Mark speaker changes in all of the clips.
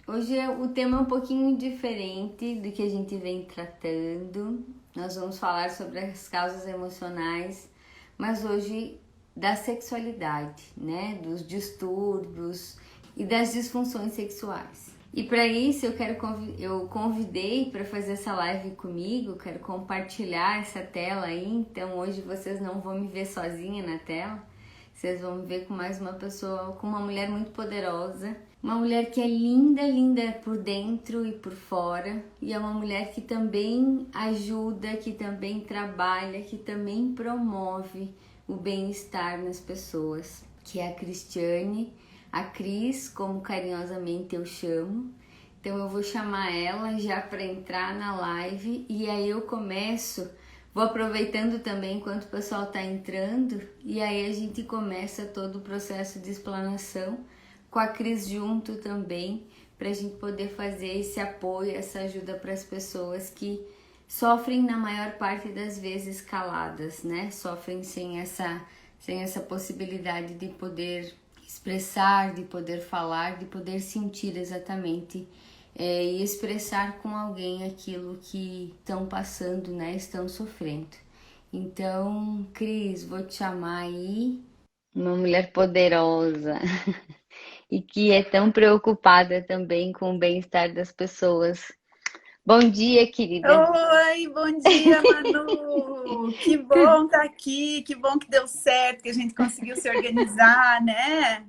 Speaker 1: Hoje o tema é um pouquinho diferente do que a gente vem tratando. Nós vamos falar sobre as causas emocionais, mas hoje da sexualidade, né? Dos distúrbios e das disfunções sexuais. E para isso eu convidei para fazer essa live comigo, quero compartilhar essa tela aí, então hoje vocês não vão me ver sozinha na tela. Vocês vão me ver com mais uma pessoa, com uma mulher muito poderosa. Uma mulher que é linda, linda por dentro e por fora. E é uma mulher que também ajuda, que também trabalha, que também promove o bem-estar nas pessoas. Que é a Cristiane, a Cris, como carinhosamente eu chamo. Então eu vou chamar ela já para entrar na live e aí eu começo. Vou aproveitando também enquanto o pessoal está entrando e aí a gente começa todo o processo de explanação com a Cris junto também, para a gente poder fazer esse apoio, essa ajuda para as pessoas que sofrem na maior parte das vezes caladas, né? Sofrem sem essa possibilidade de poder expressar, de poder falar, de poder sentir exatamente e expressar com alguém aquilo que estão passando, né? Estão sofrendo. Então, Cris, vou te chamar aí. Uma mulher poderosa e que é tão preocupada também com o bem-estar das pessoas. Bom dia, querida.
Speaker 2: Oi, bom dia, Manu. Que bom estar aqui, que bom que deu certo, que a gente conseguiu se organizar, né?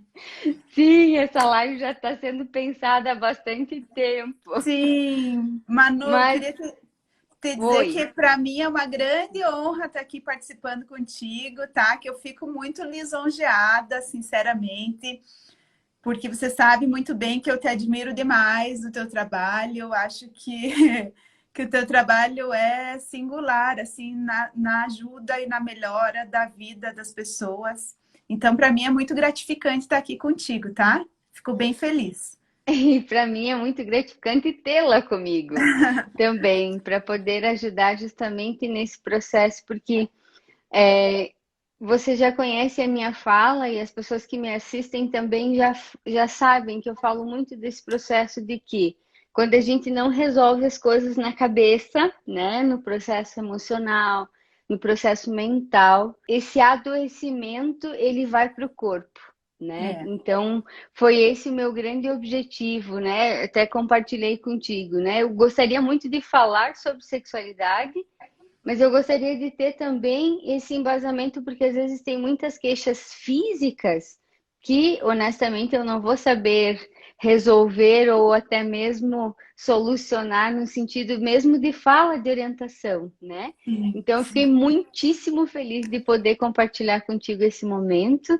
Speaker 1: Sim, essa live já está sendo pensada há bastante tempo.
Speaker 2: Sim, Manu, eu
Speaker 1: Mas,
Speaker 2: queria te dizer
Speaker 1: oi.
Speaker 2: que para mim é uma grande honra estar aqui participando contigo, tá? Que eu fico muito lisonjeada, sinceramente, porque você sabe muito bem que eu te admiro demais o teu trabalho. Eu acho que, que o teu trabalho é singular, assim, na ajuda e na melhora da vida das pessoas. Então, para mim é muito gratificante estar aqui contigo, tá? Fico bem feliz.
Speaker 1: E para mim é muito gratificante tê-la comigo também, para poder ajudar justamente nesse processo, porque é, você já conhece a minha fala e as pessoas que me assistem também já sabem que eu falo muito desse processo de que quando a gente não resolve as coisas na cabeça, né, no processo emocional, no processo mental, esse adoecimento ele vai para o corpo. Né?
Speaker 2: É,
Speaker 1: Então, foi esse o meu grande objetivo, né? Até compartilhei contigo, né? Eu gostaria muito de falar sobre sexualidade, mas eu gostaria de ter também esse embasamento, porque às vezes tem muitas queixas físicas que, honestamente, eu não vou saber resolver ou até mesmo solucionar no sentido mesmo de fala de orientação, né?
Speaker 2: sim,
Speaker 1: Então, eu fiquei
Speaker 2: sim.
Speaker 1: muitíssimo feliz de poder compartilhar contigo esse momento.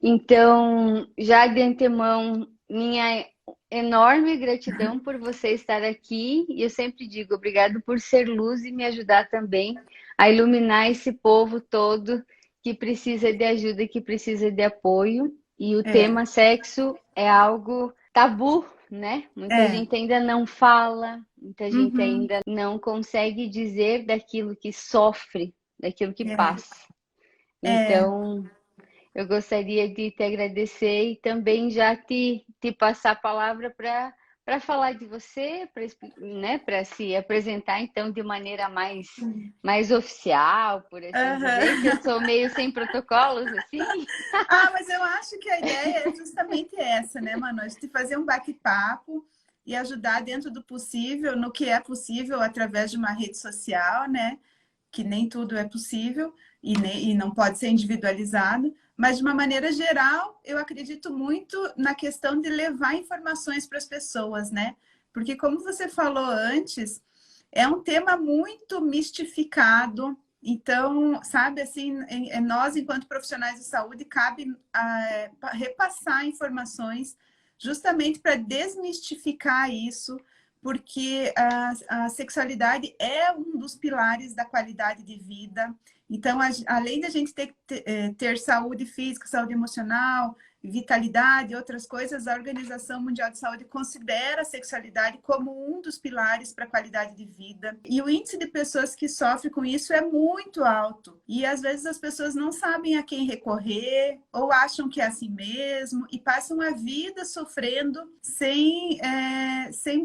Speaker 1: Então, já de antemão, minha enorme gratidão por você estar aqui. E eu sempre digo obrigado por ser luz e me ajudar também a iluminar esse povo todo que precisa de ajuda, que precisa de apoio. E o
Speaker 2: É,
Speaker 1: tema sexo é algo tabu, né? Muita
Speaker 2: é.
Speaker 1: gente ainda não fala, muita gente
Speaker 2: Uhum,
Speaker 1: ainda não consegue dizer daquilo que sofre, daquilo que
Speaker 2: é,
Speaker 1: passa.
Speaker 2: é.
Speaker 1: Então, eu gostaria de te agradecer e também já te passar a palavra para falar de você, para né, para se apresentar então de maneira mais oficial, por assim dizer, que eu
Speaker 2: Aham.
Speaker 1: sou meio sem protocolos assim.
Speaker 2: Ah, mas eu acho que a ideia é justamente essa, né, Manu? A gente fazer um bate-papo e ajudar dentro do possível, no que é possível, através de uma rede social, né? Que nem tudo é possível e não pode ser individualizado, mas de uma maneira geral, eu acredito muito na questão de levar informações para as pessoas, né? Porque, como você falou antes, é um tema muito mistificado. Então, sabe, assim, nós, enquanto profissionais de saúde, cabe repassar informações justamente para desmistificar isso, porque a sexualidade é um dos pilares da qualidade de vida. Então, além da gente ter saúde física, saúde emocional, vitalidade e outras coisas, a Organização Mundial de Saúde considera a sexualidade como um dos pilares para a qualidade de vida. E o índice de pessoas que sofrem com isso é muito alto. E às vezes as pessoas não sabem a quem recorrer, ou acham que é assim mesmo, e passam a vida sofrendo sem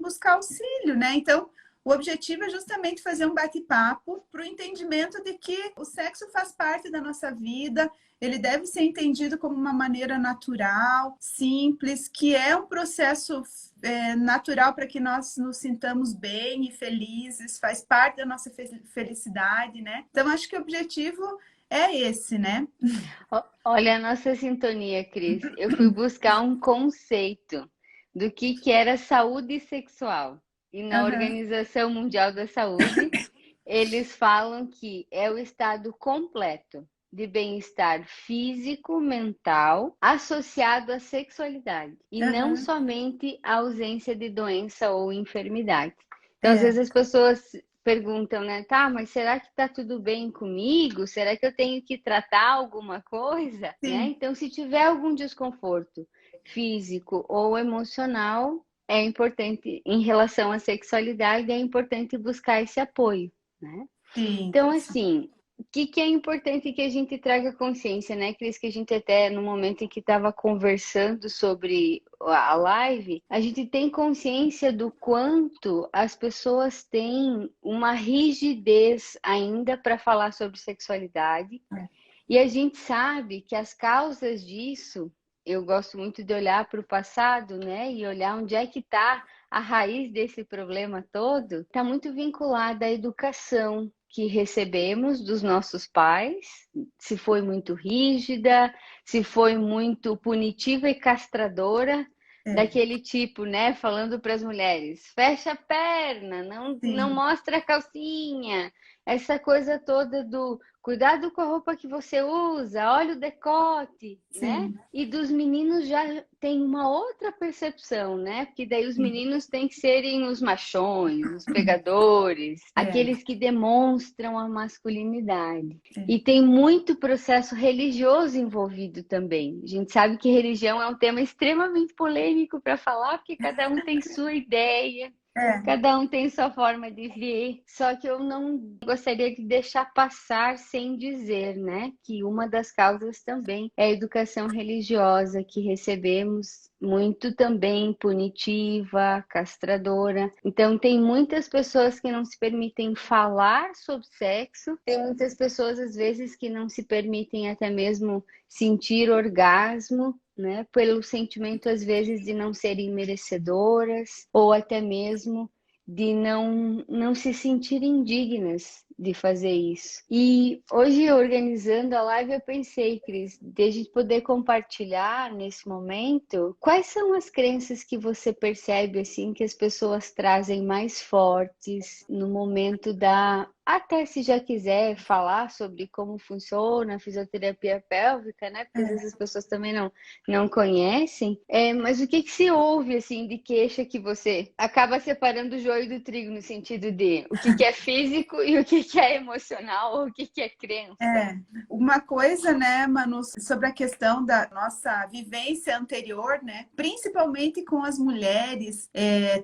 Speaker 2: buscar auxílio, né? Então, o objetivo é justamente fazer um bate-papo para o entendimento de que o sexo faz parte da nossa vida, ele deve ser entendido como uma maneira natural, simples, que é um processo natural para que nós nos sintamos bem e felizes, faz parte da nossa felicidade, né? Então, acho que o objetivo é esse, né?
Speaker 1: Olha a nossa sintonia, Cris. Eu fui buscar um conceito do que era saúde sexual. E na Organização Mundial da Saúde, eles falam que é o estado completo de bem-estar físico, mental, associado à sexualidade. E não somente a ausência de doença ou enfermidade. Então, às vezes as pessoas perguntam, né? Tá, mas será que tá tudo bem comigo? Será que eu tenho que tratar alguma coisa? Né? Então, se tiver algum desconforto físico ou emocional, é importante, em relação à sexualidade, é importante buscar esse apoio, né?
Speaker 2: Sim.
Speaker 1: Então, assim, o que é importante que a gente traga consciência, né, Cris? Que a gente até, no momento em que estava conversando sobre a live, a gente tem consciência do quanto as pessoas têm uma rigidez ainda para falar sobre sexualidade. E a gente sabe que as causas disso, eu gosto muito de olhar para o passado, né? E olhar onde é que está a raiz desse problema todo. Está muito vinculada à educação que recebemos dos nossos pais, se foi muito rígida, se foi muito punitiva e castradora, daquele tipo, né? Falando para as mulheres, fecha a perna, não mostra a calcinha, essa coisa toda do cuidado com a roupa que você usa, olha o decote, né? E dos meninos já tem uma outra percepção, né? Porque daí os meninos têm que serem os machões, os pegadores, aqueles que demonstram a masculinidade. E tem muito processo religioso envolvido também. A gente sabe que religião é um tema extremamente polêmico para falar, porque cada um tem sua ideia. Cada um tem sua forma de ver, só que eu não gostaria de deixar passar sem dizer, né, que uma das causas também é a educação religiosa que recebemos, muito também punitiva, castradora. Então, tem muitas pessoas que não se permitem falar sobre sexo, tem muitas pessoas, às vezes, que não se permitem até mesmo sentir orgasmo, né? Pelo sentimento, às vezes, de não serem merecedoras, ou até mesmo de não se sentirem dignas de fazer isso. E hoje, organizando a live, eu pensei, Cris, de a gente poder compartilhar nesse momento quais são as crenças que você percebe assim que as pessoas trazem mais fortes no momento da... Até se já quiser falar sobre como funciona a fisioterapia pélvica, né? Porque às vezes as pessoas também não conhecem. Mas o que se ouve, assim, de queixa que você acaba separando o joio do trigo no sentido de o que é físico e o que é emocional ou o que é crença?
Speaker 2: Uma coisa, né, Manu, sobre a questão da nossa vivência anterior, né? Principalmente com as mulheres,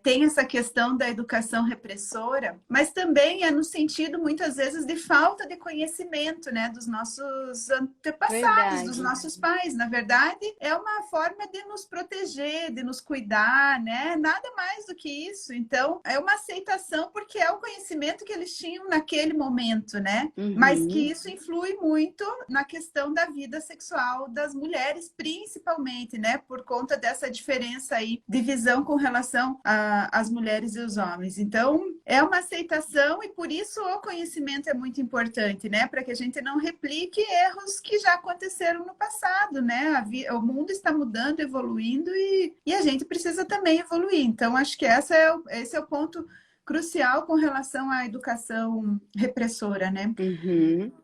Speaker 2: tem essa questão da educação repressora, mas também é no sentido muitas vezes de falta de conhecimento, né, dos nossos antepassados, dos nossos pais. Na verdade, é uma forma de nos proteger, de nos cuidar, né? Nada mais do que isso. Então, é uma aceitação porque é o conhecimento que eles tinham naquele momento, né? Mas que isso influi muito na questão da vida sexual das mulheres, principalmente, né? Por conta dessa diferença aí de visão com relação às mulheres e os homens. Então, é uma aceitação e por isso o conhecimento é muito importante, né? Para que a gente não replique erros que já aconteceram no passado, né? O mundo está mudando, evoluindo e a gente precisa também evoluir. Então, acho que esse é o ponto crucial com relação à educação repressora, né?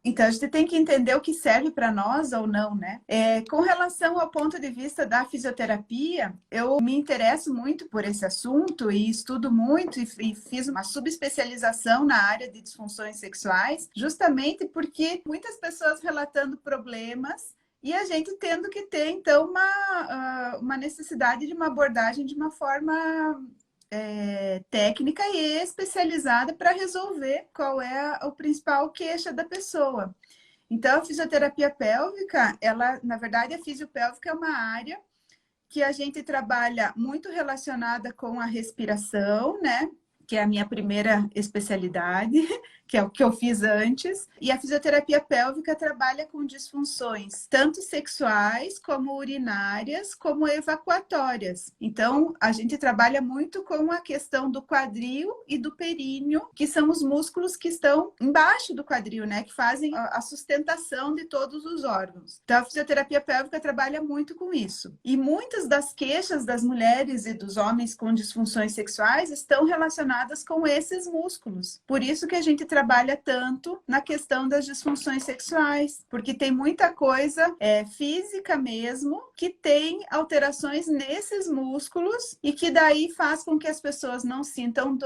Speaker 2: Então, a gente tem que entender o que serve para nós ou não, né? Com relação ao ponto de vista da fisioterapia, eu me interesso muito por esse assunto e estudo muito e fiz uma subespecialização na área de disfunções sexuais, justamente porque muitas pessoas relatando problemas E a gente tendo que ter, então, uma necessidade de uma abordagem de uma forma técnica e especializada para resolver qual é o principal queixa da pessoa. Então, a fisioterapia pélvica, ela, na verdade, a fisiopélvica é uma área que a gente trabalha muito relacionada com a respiração, né? Que é a minha primeira especialidade, que é o que eu fiz antes. E a fisioterapia pélvica trabalha com disfunções, tanto sexuais, como urinárias, como evacuatórias. Então, a gente trabalha muito com a questão do quadril e do períneo, que são os músculos que estão embaixo do quadril, né? Que fazem a sustentação de todos os órgãos. Então, a fisioterapia pélvica trabalha muito com isso. E muitas das queixas das mulheres e dos homens com disfunções sexuais estão relacionadas com esses músculos. Por isso que a gente trabalha tanto na questão das disfunções sexuais, porque tem muita coisa física mesmo que tem alterações nesses músculos e que daí faz com que as pessoas não sintam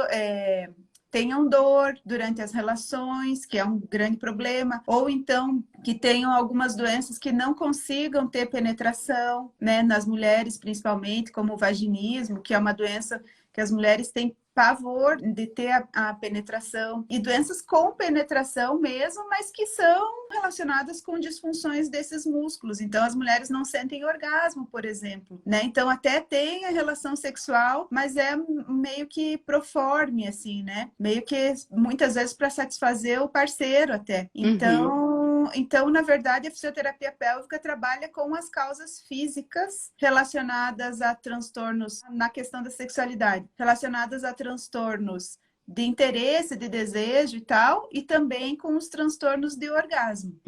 Speaker 2: tenham dor durante as relações, que é um grande problema, ou então que tenham algumas doenças que não consigam ter penetração, né, nas mulheres principalmente, como o vaginismo, que é uma doença que as mulheres têm pavor de ter a penetração, e doenças com penetração mesmo, mas que são relacionadas com disfunções desses músculos. Então, as mulheres não sentem orgasmo, por exemplo, né? Então, até tem a relação sexual, mas é meio que proforme, assim, né? Meio que, muitas vezes, para satisfazer o parceiro até. Então, na verdade, a fisioterapia pélvica trabalha com as causas físicas relacionadas a transtornos na questão da sexualidade, relacionadas a transtornos de interesse, de desejo e tal, e também com os transtornos de orgasmo.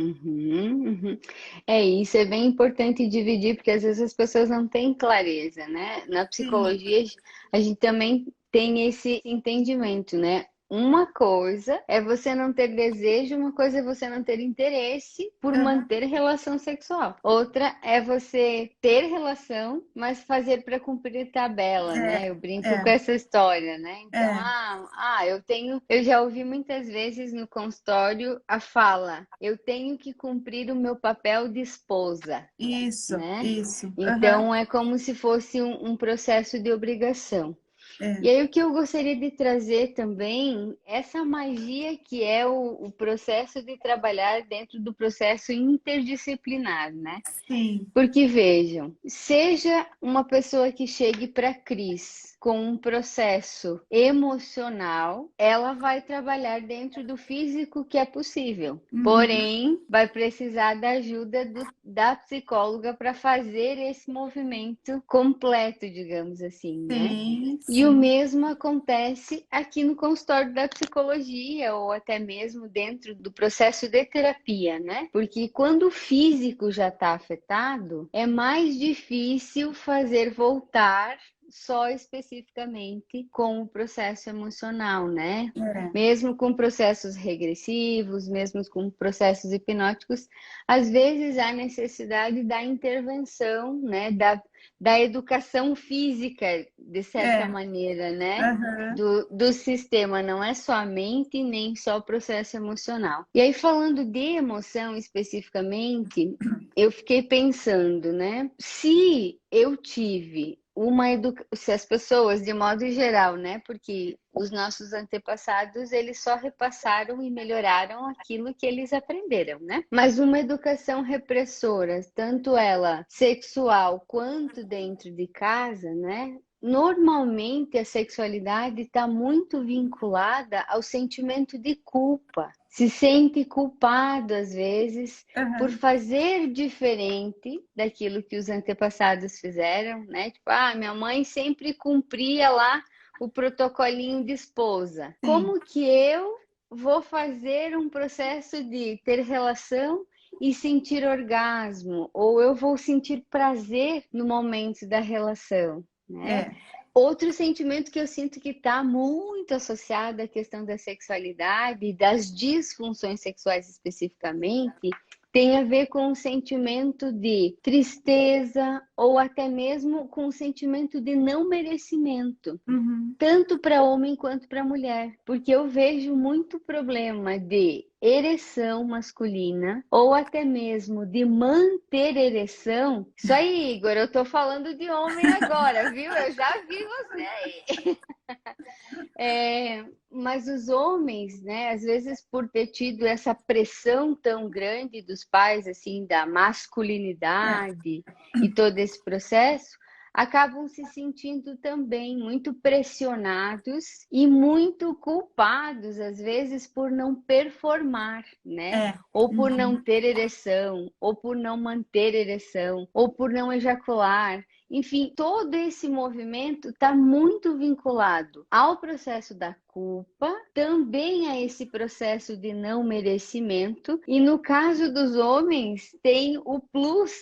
Speaker 3: É isso, é bem importante dividir, porque às vezes as pessoas não têm clareza, né? Na psicologia, a gente também tem esse entendimento, né? Uma coisa é você não ter desejo, uma coisa é você não ter interesse por manter relação sexual. Outra é você ter relação, mas fazer para cumprir tabela, né? Eu brinco com essa história, né? Então, eu já ouvi muitas vezes no consultório a fala, eu tenho que cumprir o meu papel de esposa.
Speaker 2: Isso,
Speaker 3: né?
Speaker 2: isso.
Speaker 3: Então, é como se fosse um processo de obrigação. E aí o que eu gostaria de trazer também, essa magia que é o processo de trabalhar dentro do processo interdisciplinar, né?
Speaker 2: Sim.
Speaker 3: Porque vejam, seja uma pessoa que chegue para a Cris com um processo emocional, ela vai trabalhar dentro do físico que é possível. Porém, vai precisar da ajuda da psicóloga para fazer esse movimento completo, digamos assim, né?
Speaker 2: Sim.
Speaker 3: E o mesmo acontece aqui no consultório da psicologia ou até mesmo dentro do processo de terapia, né? Porque quando o físico já está afetado, é mais difícil fazer voltar só especificamente com o processo emocional, né? Mesmo com processos regressivos, mesmo com processos hipnóticos, às vezes há necessidade da intervenção, né? Da educação física, de certa maneira, né? Do sistema, não é só a mente, nem só o processo emocional. E aí, falando de emoção especificamente, eu fiquei pensando, né? Se eu tive se as pessoas, de modo geral, né? Porque os nossos antepassados, eles só repassaram e melhoraram aquilo que eles aprenderam, né? Mas uma educação repressora, tanto ela sexual quanto dentro de casa, né? Normalmente a sexualidade está muito vinculada ao sentimento de culpa. Se sente culpado, às vezes, por fazer diferente daquilo que os antepassados fizeram, né? Tipo, minha mãe sempre cumpria lá o protocolinho de esposa. Como que eu vou fazer um processo de ter relação e sentir orgasmo? Ou eu vou sentir prazer no momento da relação, né? Outro sentimento que eu sinto que está muito associado à questão da sexualidade e das disfunções sexuais especificamente tem a ver com um sentimento de tristeza ou até mesmo com um sentimento de não merecimento, tanto para homem quanto para mulher, porque eu vejo muito problema de ereção masculina ou até mesmo de manter ereção. Isso aí, Igor, eu tô falando de homem agora, viu? Eu já vi você aí. Mas os homens, né, às vezes por ter tido essa pressão tão grande dos pais, assim, da masculinidade e todo esse processo, acabam se sentindo também muito pressionados e muito culpados, às vezes, por não performar, né? Ou por não ter ereção, ou por não manter ereção, ou por não ejacular. Enfim, todo esse movimento está muito vinculado ao processo da culpa, também a esse processo de não merecimento, e no caso dos homens, tem o plus,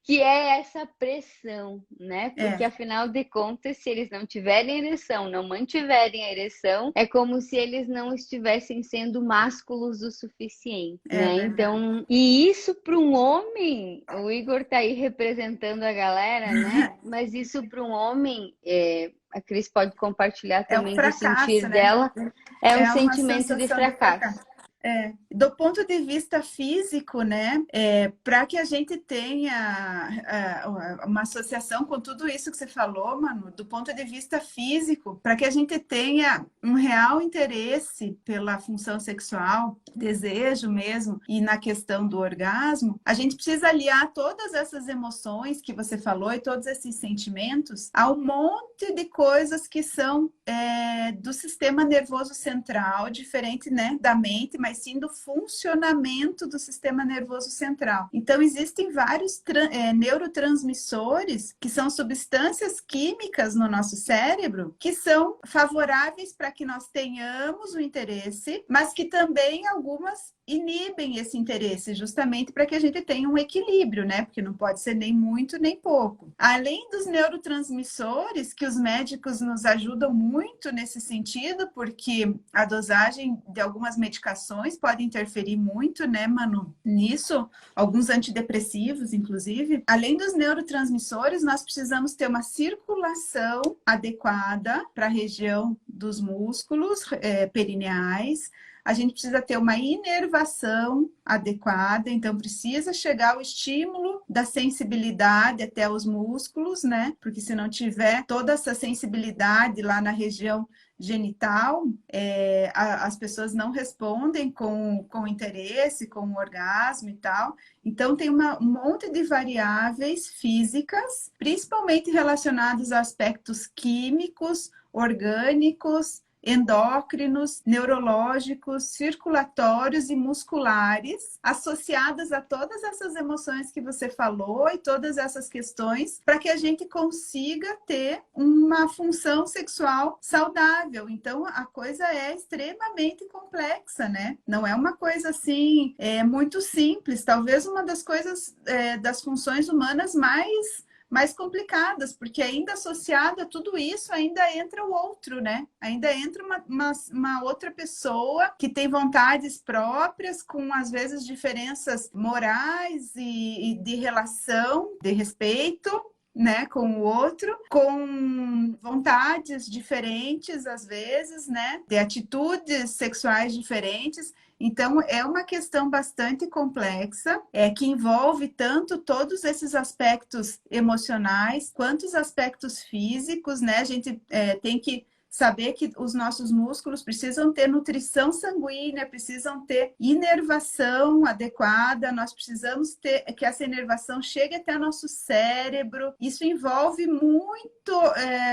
Speaker 3: que é essa pressão, né? Porque afinal de contas, se eles não tiverem ereção, não mantiverem a ereção, é como se eles não estivessem sendo másculos o suficiente, né? Então, e isso para um homem, o Igor tá aí representando a galera, né? Mas isso para um homem, a Cris pode compartilhar também do sentir dela, é um sentimento de fracasso.
Speaker 2: Do ponto de vista físico, né, para que a gente tenha uma associação com tudo isso que você falou, Manu, do ponto de vista físico, para que a gente tenha um real interesse pela função sexual, desejo mesmo, e na questão do orgasmo, a gente precisa aliar todas essas emoções que você falou e todos esses sentimentos a um monte de coisas que são do sistema nervoso central, diferente, né, da mente, mas sim do funcionamento do sistema nervoso central. Então, existem vários neurotransmissores, que são substâncias químicas no nosso cérebro, que são favoráveis para que nós tenhamos o interesse, mas que também algumas inibem esse interesse, justamente para que a gente tenha um equilíbrio, né? Porque não pode ser nem muito nem pouco. Além dos neurotransmissores, que os médicos nos ajudam muito nesse sentido, porque a dosagem de algumas medicações pode interferir muito, né, Manu? Nisso, alguns antidepressivos, inclusive. Além dos neurotransmissores, nós precisamos ter uma circulação adequada para a região dos músculos perineais. A gente precisa ter uma inervação adequada, então precisa chegar o estímulo da sensibilidade até os músculos, né? Porque se não tiver toda essa sensibilidade lá na região genital, as pessoas não respondem com interesse, com o orgasmo e tal. Então, tem um monte de variáveis físicas, principalmente relacionadas a aspectos químicos, orgânicos, endócrinos, neurológicos, circulatórios e musculares, associadas a todas essas emoções que você falou e todas essas questões, para que a gente consiga ter uma função sexual saudável. Então, a coisa é extremamente complexa, né? Não é uma coisa assim, muito simples. Talvez uma das coisas, das funções humanas mais complicadas, porque ainda associado a tudo isso, ainda entra o outro, né? Ainda entra uma outra pessoa que tem vontades próprias, com às vezes diferenças morais e de relação, de respeito, né, com o outro, com vontades diferentes, às vezes, né, de atitudes sexuais diferentes. Então, é uma questão bastante complexa, que envolve tanto todos esses aspectos emocionais, quanto os aspectos físicos, né? A gente tem que saber que os nossos músculos precisam ter nutrição sanguínea, precisam ter inervação adequada, nós precisamos ter que essa inervação chegue até o nosso cérebro. Isso envolve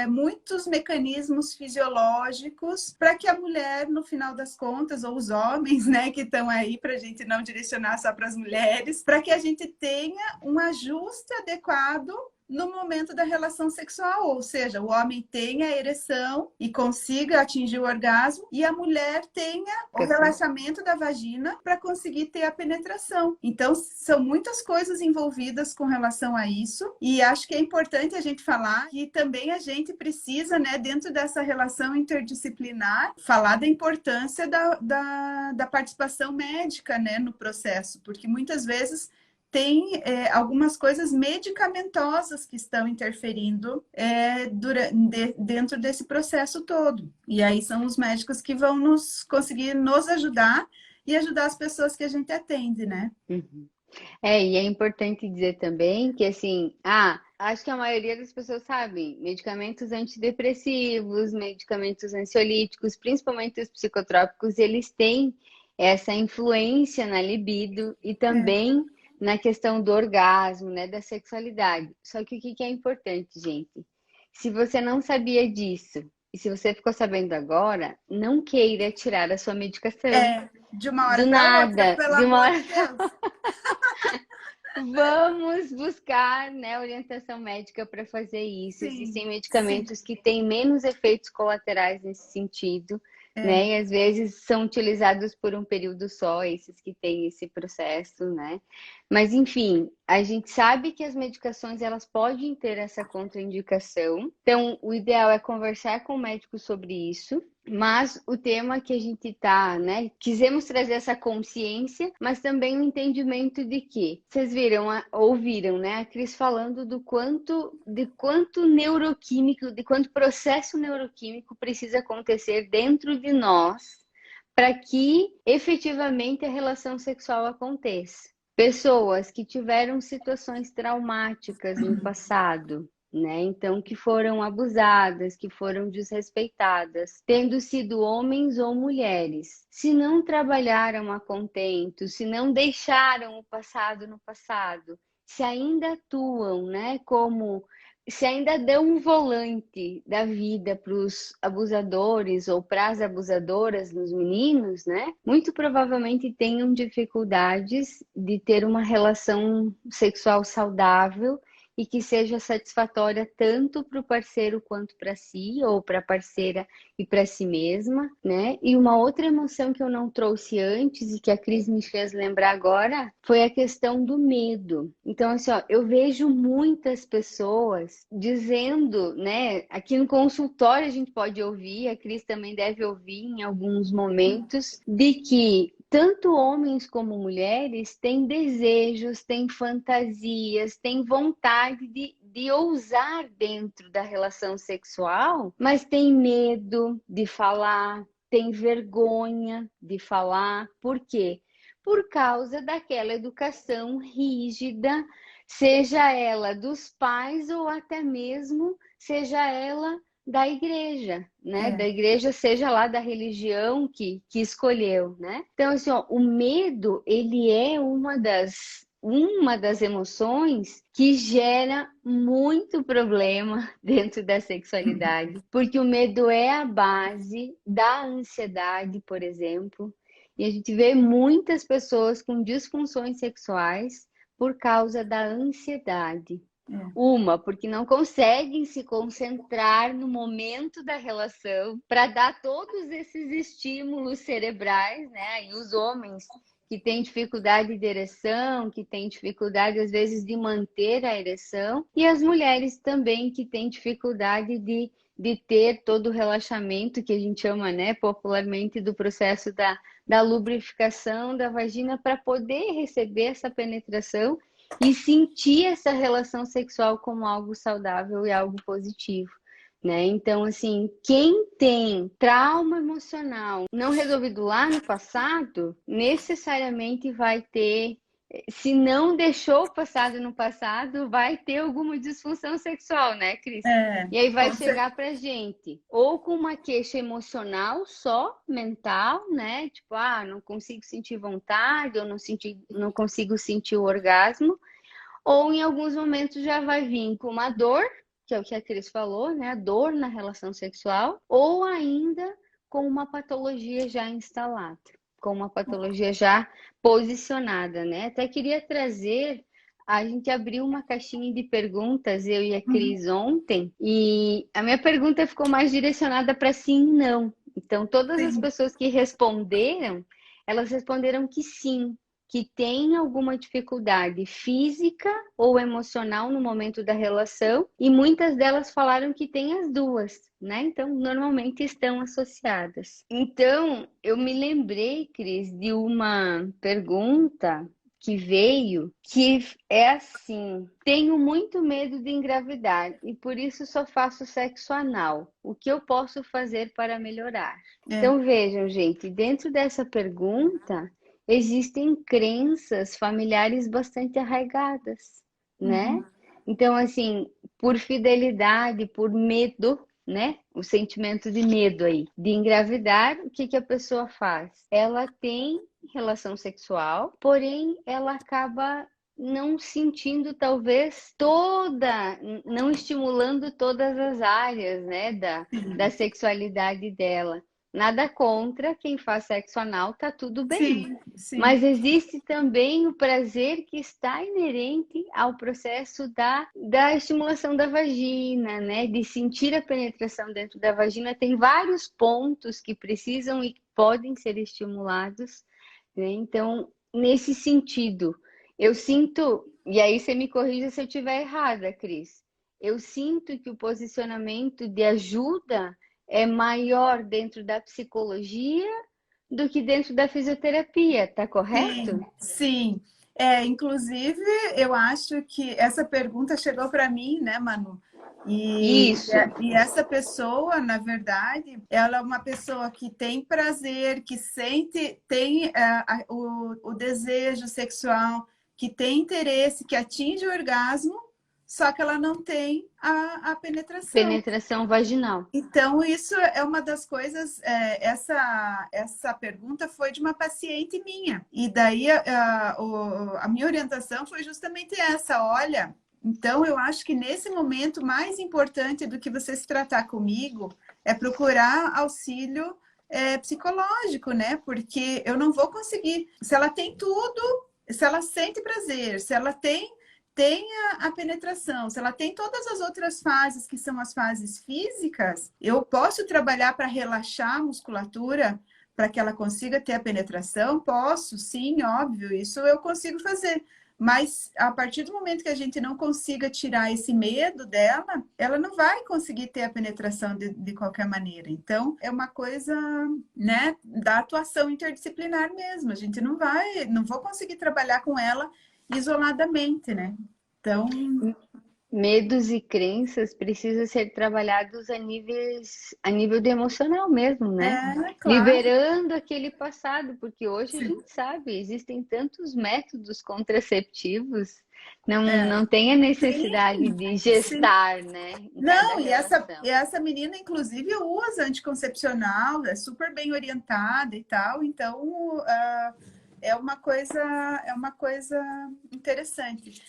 Speaker 2: muitos mecanismos fisiológicos para que a mulher, no final das contas, ou os homens, né, que estão aí, para a gente não direcionar só para as mulheres, para que a gente tenha um ajuste adequado no momento da relação sexual, ou seja, o homem tenha a ereção e consiga atingir o orgasmo, e a mulher tenha o relaxamento da vagina para conseguir ter a penetração. Então, são muitas coisas envolvidas com relação a isso, e acho que é importante a gente falar que também a gente precisa, né, dentro dessa relação interdisciplinar, falar da importância da participação médica, né, no processo, porque muitas vezes tem algumas coisas medicamentosas que estão interferindo dentro desse processo todo. E aí são os médicos que vão conseguir nos ajudar e ajudar as pessoas que a gente atende, né?
Speaker 3: Uhum. E é importante dizer também que, assim, acho que a maioria das pessoas sabem, medicamentos antidepressivos, medicamentos ansiolíticos, principalmente os psicotrópicos, eles têm essa influência na libido e também na questão do orgasmo, né, da sexualidade. Só que o que é importante, gente? Se você não sabia disso e se você ficou sabendo agora, não queira tirar a sua medicação.
Speaker 2: De uma hora
Speaker 3: Do
Speaker 2: para outra,
Speaker 3: nada,
Speaker 2: pelo
Speaker 3: de uma
Speaker 2: amor
Speaker 3: hora.
Speaker 2: de Deus.
Speaker 3: Vamos buscar, né, orientação médica para fazer isso.
Speaker 2: Sim,
Speaker 3: Existem medicamentos que têm menos efeitos colaterais nesse sentido, né? E às vezes são utilizados por um período só, esses que têm esse processo, né? Mas enfim, a gente sabe que as medicações elas podem ter essa contraindicação. Então, o ideal é conversar com o médico sobre isso. Mas o tema que a gente tá, né? Quisemos trazer essa consciência, mas também o entendimento de que vocês ouviram, né? A Cris falando de quanto neuroquímico, de quanto processo neuroquímico precisa acontecer dentro de nós para que efetivamente a relação sexual aconteça. Pessoas que tiveram situações traumáticas no passado, né? Então, que foram abusadas, que foram desrespeitadas, tendo sido homens ou mulheres. Se não trabalharam a contento, se não deixaram o passado no passado, se ainda atuam, né, se ainda dão um volante da vida para os abusadores ou para as abusadoras nos meninos, né? Muito provavelmente tenham dificuldades de ter uma relação sexual saudável e que seja satisfatória tanto para o parceiro quanto para si, ou para a parceira e para si mesma, né? E uma outra emoção que eu não trouxe antes e que a Cris me fez lembrar agora foi a questão do medo. Então, assim, ó, eu vejo muitas pessoas dizendo, né? Aqui no consultório a gente pode ouvir, a Cris também deve ouvir em alguns momentos, de que tanto homens como mulheres têm desejos, têm fantasias, têm vontade de ousar dentro da relação sexual, mas têm medo de falar, têm vergonha de falar. Por quê? Por causa daquela educação rígida, seja ela dos pais ou até mesmo seja ela da igreja, né? Da igreja, seja lá da religião que escolheu, né? Então, assim, ó, o medo, ele é uma das emoções que gera muito problema dentro da sexualidade, porque o medo é a base da ansiedade, por exemplo, e a gente vê muitas pessoas com disfunções sexuais por causa da ansiedade. Porque não conseguem se concentrar no momento da relação para dar todos esses estímulos cerebrais, né? E os homens que têm dificuldade de ereção, que têm dificuldade, às vezes, de manter a ereção, e as mulheres também que têm dificuldade de ter todo o relaxamento que a gente chama, né, popularmente, do processo da lubrificação da vagina para poder receber essa penetração e sentir essa relação sexual como algo saudável e algo positivo, né? Então, assim, quem tem trauma emocional não resolvido lá no passado, necessariamente vai ter, se não deixou o passado no passado, vai ter alguma disfunção sexual, né, Cris? E aí vai chegar pra gente, ou com uma queixa emocional só, mental, né? Tipo, não consigo sentir vontade, ou não consigo sentir o orgasmo, ou em alguns momentos já vai vir com uma dor, que é o que a Cris falou, né? A dor na relação sexual, ou ainda com uma patologia já instalada, com uma patologia já posicionada, né? Até queria trazer a gente abriu uma caixinha de perguntas, eu e a Cris, ontem, e a minha pergunta ficou mais direcionada para sim e não. Então, todas as
Speaker 2: Sim,
Speaker 3: pessoas que responderam, elas responderam que sim, que tem alguma dificuldade física ou emocional no momento da relação, e muitas delas falaram que tem as duas, né? Então, normalmente estão associadas. Então, eu me lembrei, Cris, de uma pergunta que veio, que é assim: tenho muito medo de engravidar e por isso só faço sexo anal. O que eu posso fazer para melhorar?
Speaker 2: é.
Speaker 3: Então vejam, gente, dentro dessa pergunta existem crenças familiares bastante arraigadas, né?
Speaker 2: Uhum.
Speaker 3: Então, assim, por fidelidade, por medo, né? O sentimento de medo aí, de engravidar, o que que a pessoa faz? Ela tem relação sexual, porém ela acaba não sentindo talvez toda, não estimulando todas as áreas, né, da
Speaker 2: Sim,
Speaker 3: sexualidade dela. Nada contra quem faz sexo anal, tá tudo bem.
Speaker 2: sim, sim,
Speaker 3: Mas existe também o prazer que está inerente ao processo da estimulação da vagina, né? De sentir a penetração dentro da vagina. Tem vários pontos que precisam e podem ser estimulados, né? Então, nesse sentido, eu sinto, e aí você me corrija se eu estiver errada, Cris. Eu sinto que o posicionamento de ajuda é maior dentro da psicologia do que dentro da fisioterapia, tá correto?
Speaker 2: sim, sim. É, inclusive, eu acho que essa pergunta chegou para mim, né, Manu?
Speaker 3: Isso,
Speaker 2: E essa pessoa, na verdade, ela é uma pessoa que tem prazer, que sente, tem o desejo sexual, que tem interesse, que atinge o orgasmo, só que ela não tem a penetração.
Speaker 3: penetração vaginal.
Speaker 2: Então, isso é uma das coisas. Essa pergunta foi de uma paciente minha. E daí a minha orientação foi justamente essa: olha, então eu acho que nesse momento mais importante do que você se tratar comigo é procurar auxílio psicológico, né? Porque eu não vou conseguir. Se ela tem tudo, se ela sente prazer, se ela tem a penetração, se ela tem todas as outras fases, que são as fases físicas, eu posso trabalhar para relaxar a musculatura, para que ela consiga ter a penetração? Posso, sim, óbvio, isso eu consigo fazer. Mas a partir do momento que a gente não consiga tirar esse medo dela, ela não vai conseguir ter a penetração de qualquer maneira. Então, é uma coisa, né, da atuação interdisciplinar mesmo. A gente não vou conseguir trabalhar com ela isoladamente, né? Então,
Speaker 3: Medos e crenças precisam ser trabalhados a nível de emocional mesmo, né?
Speaker 2: claro,
Speaker 3: Liberando aquele passado, porque hoje a
Speaker 2: sim,
Speaker 3: gente sabe, existem tantos métodos contraceptivos, não,
Speaker 2: é,
Speaker 3: não tem a necessidade
Speaker 2: sim,
Speaker 3: de
Speaker 2: sim.
Speaker 3: gestar, né, em cada
Speaker 2: Não,
Speaker 3: relação.
Speaker 2: essa menina, inclusive, usa anticoncepcional, é super bem orientada e tal, então é uma coisa interessante.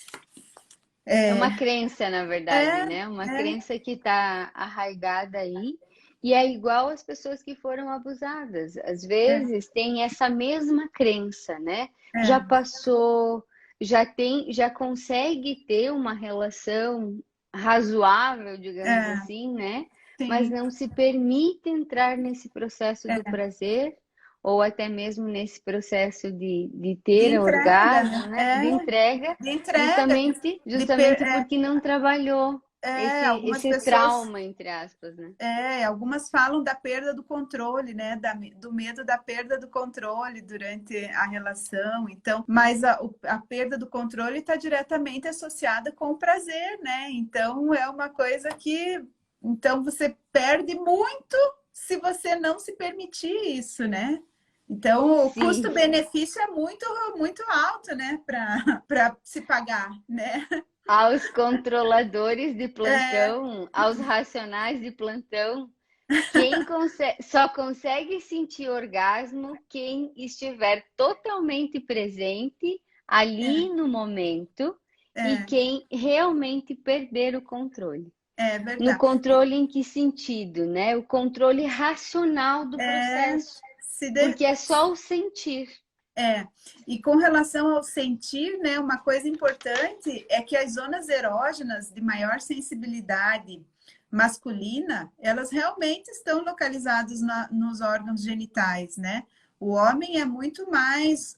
Speaker 3: É
Speaker 2: É,
Speaker 3: uma crença, na verdade,
Speaker 2: é,
Speaker 3: né? Uma
Speaker 2: é,
Speaker 3: crença que está arraigada aí. E é igual às pessoas que foram abusadas. Às
Speaker 2: é,
Speaker 3: vezes tem essa mesma crença, né? Já
Speaker 2: é,
Speaker 3: passou, já consegue ter uma relação razoável, digamos
Speaker 2: é,
Speaker 3: assim, né? Mas
Speaker 2: sim,
Speaker 3: não se permite entrar nesse processo do
Speaker 2: é.
Speaker 3: prazer, ou até mesmo nesse processo de
Speaker 2: De
Speaker 3: ter
Speaker 2: entrega,
Speaker 3: orgasmo,
Speaker 2: né?
Speaker 3: né? De entrega.
Speaker 2: De entrega,
Speaker 3: Justamente porque não trabalhou
Speaker 2: algumas
Speaker 3: esse
Speaker 2: pessoas.
Speaker 3: trauma, entre aspas, né?
Speaker 2: Algumas falam da perda do controle, né? Do medo da perda do controle durante a relação. Então, mas a perda do controle está diretamente associada com o prazer, né? Então, é uma coisa que. Então, você perde muito se você não se permitir isso, né? Então, o
Speaker 3: Sim,
Speaker 2: custo-benefício é muito, muito alto, né? Para se pagar, né?
Speaker 3: aos controladores de
Speaker 2: É,
Speaker 3: plantão, aos racionais de plantão, só consegue sentir orgasmo quem estiver totalmente presente ali no momento e
Speaker 2: é,
Speaker 3: quem realmente perder o controle.
Speaker 2: é
Speaker 3: No
Speaker 2: verdade.
Speaker 3: controle em que sentido, né? O controle racional do
Speaker 2: É,
Speaker 3: processo,
Speaker 2: se de-
Speaker 3: porque é só o sentir.
Speaker 2: E com relação ao sentir, né, uma coisa importante é que as zonas erógenas de maior sensibilidade masculina, elas realmente estão localizadas nos órgãos genitais, né? O homem é muito mais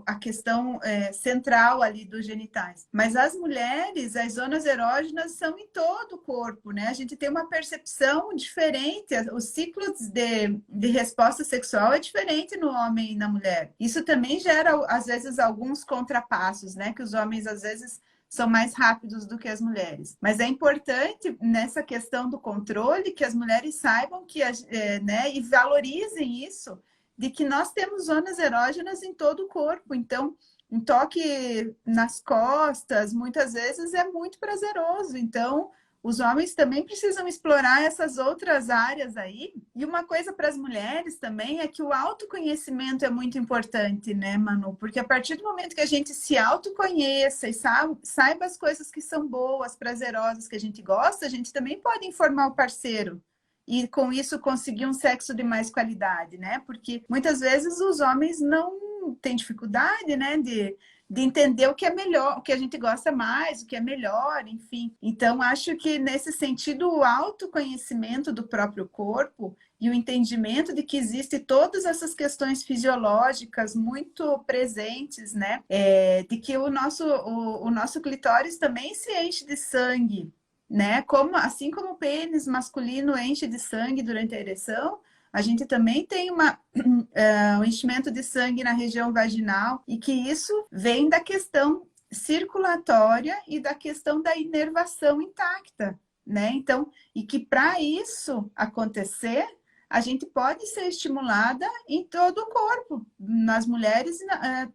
Speaker 2: a questão central ali dos genitais. Mas as mulheres, as zonas erógenas são em todo o corpo, né? A gente tem uma percepção diferente. Os ciclos de resposta sexual é diferente no homem e na mulher. Isso também gera, às vezes, alguns contrapassos, né? Que os homens, às vezes, são mais rápidos do que as mulheres. Mas é importante, nessa questão do controle, que as mulheres saibam que, né, e valorizem isso, de que nós temos zonas erógenas em todo o corpo. Então, um toque nas costas, muitas vezes, é muito prazeroso. Então, os homens também precisam explorar essas outras áreas aí. E uma coisa para as mulheres também é que o autoconhecimento é muito importante, né, Manu? Porque a partir do momento que a gente se autoconheça e saiba as coisas que são boas, prazerosas, que a gente gosta, a gente também pode informar o parceiro. E com isso conseguir um sexo de mais qualidade, né? Porque muitas vezes os homens não têm dificuldade, né, de entender o que é melhor, o que a gente gosta mais, o que é melhor, enfim. Então, acho que nesse sentido, o autoconhecimento do próprio corpo e o entendimento de que existem todas essas questões fisiológicas muito presentes, né? De que o nosso clitóris também se enche de sangue, né? Assim como o pênis masculino enche de sangue durante a ereção, a gente também tem um enchimento de sangue na região vaginal, e que isso vem da questão circulatória e da questão da inervação intacta, né? Então, e que para isso acontecer, a gente pode ser estimulada em todo o corpo. Nas mulheres,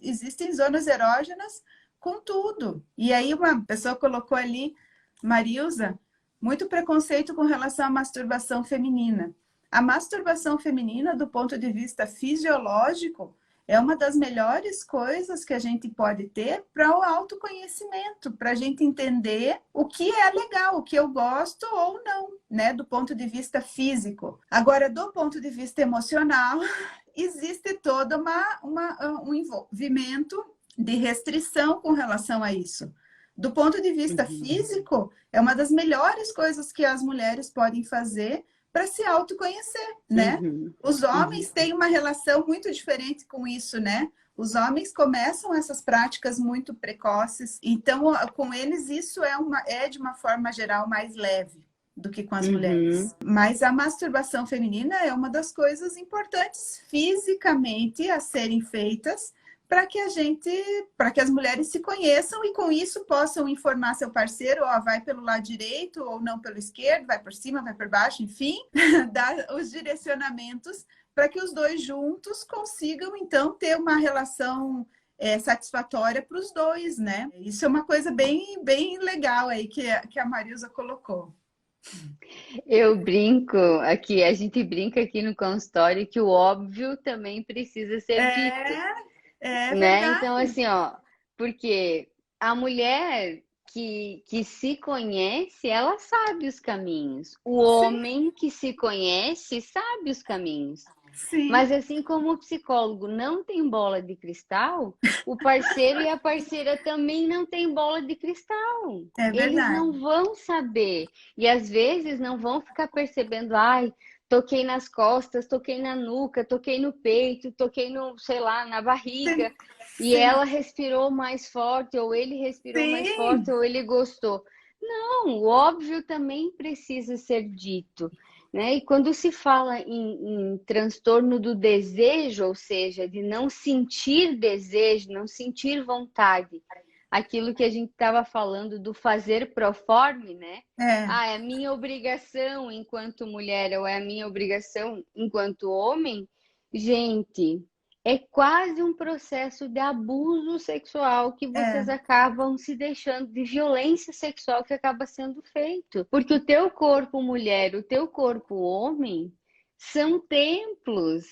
Speaker 2: existem zonas erógenas com tudo. E aí uma pessoa colocou ali, Marilza, muito preconceito com relação à masturbação feminina. A masturbação feminina, do ponto de vista fisiológico, é uma das melhores coisas que a gente pode ter para o autoconhecimento, para a gente entender o que é legal, o que eu gosto ou não, né, do ponto de vista físico. Agora, do ponto de vista emocional, existe todo um envolvimento de restrição com relação a isso. Do ponto de vista físico, é uma das melhores coisas que as mulheres podem fazer para se autoconhecer, né? Os homens têm uma relação muito diferente com isso, né? Os homens começam essas práticas muito precoces, então com eles isso é de uma forma geral mais leve do que com as mulheres. Mas a masturbação feminina é uma das coisas importantes fisicamente a serem feitas para que as mulheres se conheçam e com isso possam informar seu parceiro, vai pelo lado direito ou não pelo esquerdo, vai por cima, vai por baixo, enfim, dar os direcionamentos para que os dois juntos consigam, então, ter uma relação satisfatória para os dois, né? Isso é uma coisa bem, bem legal aí que a Marilza colocou.
Speaker 3: Eu brinco aqui, a gente brinca aqui no consultório que o óbvio também precisa ser dito.
Speaker 2: É
Speaker 3: Né?
Speaker 2: verdade.
Speaker 3: Então, assim, ó, porque a mulher que se conhece, ela sabe os caminhos. O homem que se conhece sabe os caminhos.
Speaker 2: Sim.
Speaker 3: Mas assim como o psicólogo não tem bola de cristal, o parceiro e a parceira também não tem bola de cristal.
Speaker 2: É verdade.
Speaker 3: Eles não vão saber. E às vezes não vão ficar percebendo, toquei nas costas, toquei na nuca, toquei no peito, toquei no, sei lá, na barriga. E ela respirou mais forte, ou ele respirou mais forte, ou ele gostou. Não, o óbvio também precisa ser dito, né? E quando se fala em transtorno do desejo, ou seja, de não sentir desejo, não sentir vontade, aquilo que a gente estava falando do fazer proforme, né? É minha obrigação enquanto mulher ou é a minha obrigação enquanto homem. Gente, é quase um processo de abuso sexual que vocês acabam se deixando, de violência sexual que acaba sendo feito. Porque o teu corpo mulher, o teu corpo homem, são templos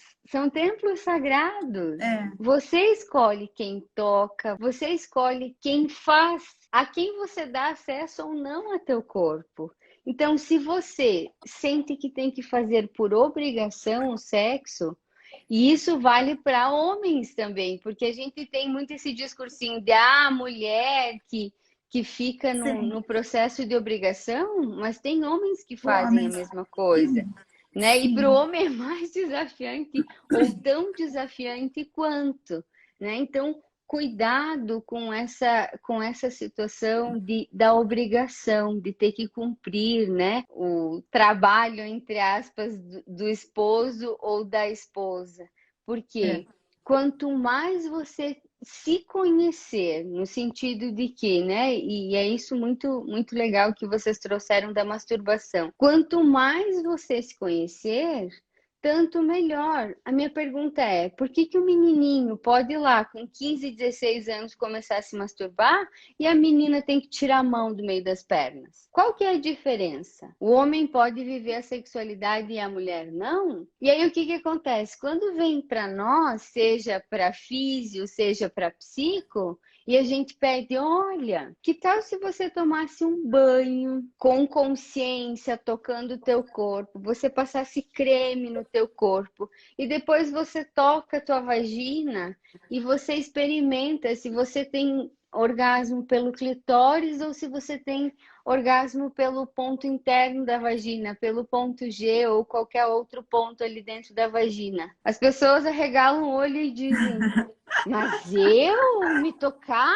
Speaker 3: sagrados. Você escolhe quem toca, você escolhe quem faz, a quem você dá acesso ou não a teu corpo. Então, se você sente que tem que fazer por obrigação o sexo, E isso vale para homens também, porque a gente tem muito esse discursinho de ah, mulher que fica
Speaker 2: Sim,
Speaker 3: no processo de obrigação, mas tem homens que fazem a
Speaker 2: homens.
Speaker 3: mesma coisa, né? E para o
Speaker 2: Sim,
Speaker 3: homem é mais desafiante ou tão desafiante quanto, né? Então, cuidado com essa situação da obrigação, de ter que cumprir, né? O trabalho, entre aspas, do esposo ou da esposa.
Speaker 2: é.
Speaker 3: Porque quanto mais você se conhecer, no sentido de que, né? E é isso muito legal que vocês trouxeram da masturbação. Quanto mais você se conhecer, tanto melhor. A minha pergunta é, por que que o menininho pode ir lá com 15, 16 anos começar a se masturbar e a menina tem que tirar a mão do meio das pernas? Qual que é a diferença? O homem pode viver a sexualidade e a mulher não? E aí o que que acontece? Quando vem para nós, seja para físio, seja para psico, e a gente pede, olha, que tal se você tomasse um banho com consciência, tocando o teu corpo, você passasse creme no teu corpo e depois você toca a tua vagina e você experimenta se você tem orgasmo pelo clitóris ou se você tem orgasmo pelo ponto interno da vagina, pelo ponto G ou qualquer outro ponto ali dentro da vagina. As pessoas arregalam o olho e dizem: mas eu me tocar?